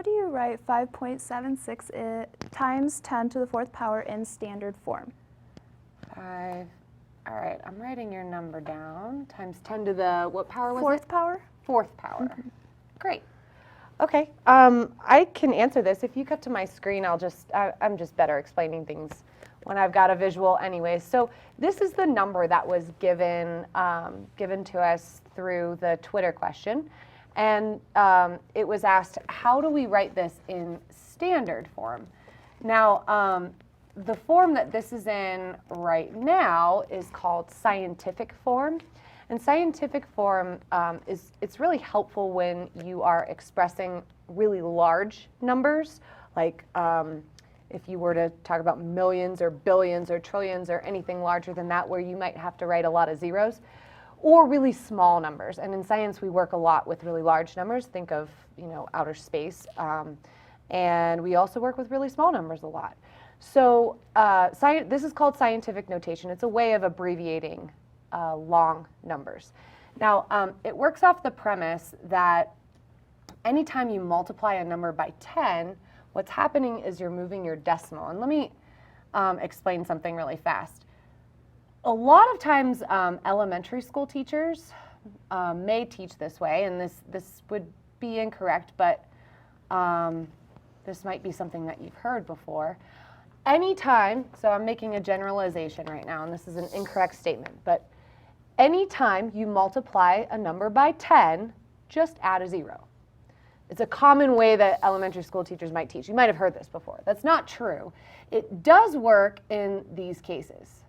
do you write 5.76 times 10 to the fourth power in standard form? All right, I'm writing your number down. Times 10 to the, what power was it? Fourth power? Fourth power. Great. Okay, I can answer this. If you cut to my screen, I'm just better explaining things when I've got a visual anyway. So this is the number that was given to us through the Twitter question. And it was asked, how do we write this in standard form? Now, the form that this is in right now is called scientific form. And scientific form it's really helpful when you are expressing really large numbers, like if you were to talk about millions or billions or trillions or anything larger than that, where you might have to write a lot of zeros, or really small numbers. And in science, we work a lot with really large numbers. Think of, outer space. And we also work with really small numbers a lot. So this is called scientific notation. It's a way of abbreviating long numbers. Now, it works off the premise that anytime you multiply a number by 10, what's happening is you're moving your decimal. And let me explain something really fast. A lot of times, elementary school teachers may teach this way, and this would be incorrect, but this might be something that you've heard before. Anytime, so I'm making a generalization right now, and this is an incorrect statement, but anytime you multiply a number by 10, just add a 0. It's a common way that elementary school teachers might teach. You might have heard this before. That's not true. It does work in these cases.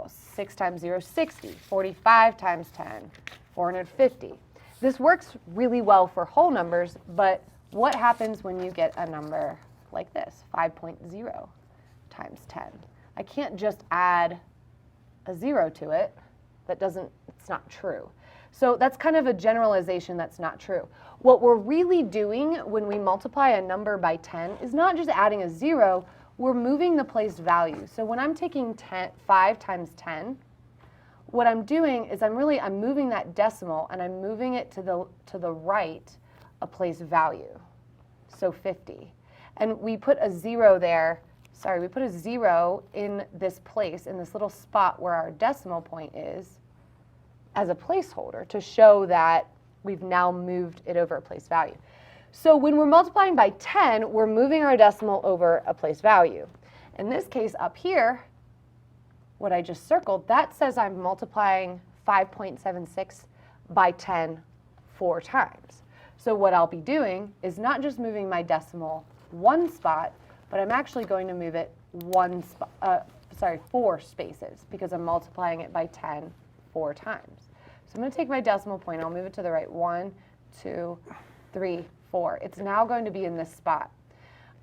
6 times 0 is 60, 45 times 10, 450. This works really well for whole numbers, but what happens when you get a number like this, 5.0 times 10? I can't just add a 0 to it. It's not true. So that's kind of a generalization that's not true. What we're really doing when we multiply a number by 10 is not just adding a 0, we're moving the place value. So when I'm taking 5 times 10, what I'm doing is I'm moving that decimal and I'm moving it to the right a place value, so 50. And we put a 0 there, we put a 0 in this place, in this little spot where our decimal point is, as a placeholder to show that we've now moved it over a place value. So when we're multiplying by 10, we're moving our decimal over a place value. In this case up here, what I just circled, that says I'm multiplying 5.76 by 10 4 times. So what I'll be doing is not just moving my decimal one spot, but I'm actually going to move it 4 spaces, because I'm multiplying it by 10 4 times. So I'm going to take my decimal point, I'll move it to the right, 1, 2, 3, 4. It's now going to be in this spot.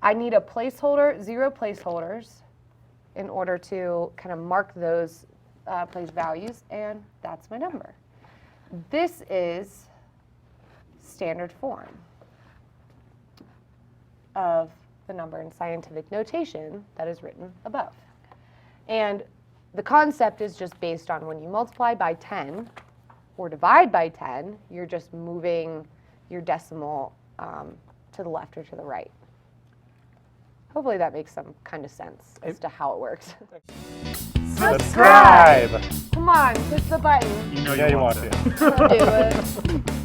I need a placeholder, 0 placeholders, in order to kind of mark those place values, and that's my number. This is standard form of the number in scientific notation that is written above. And the concept is just based on when you multiply by 10 or divide by 10, you're just moving your decimal to the left or to the right. Hopefully that makes some kind of sense as to how it works. Subscribe! Come on, push the button. You know you want to. Do it.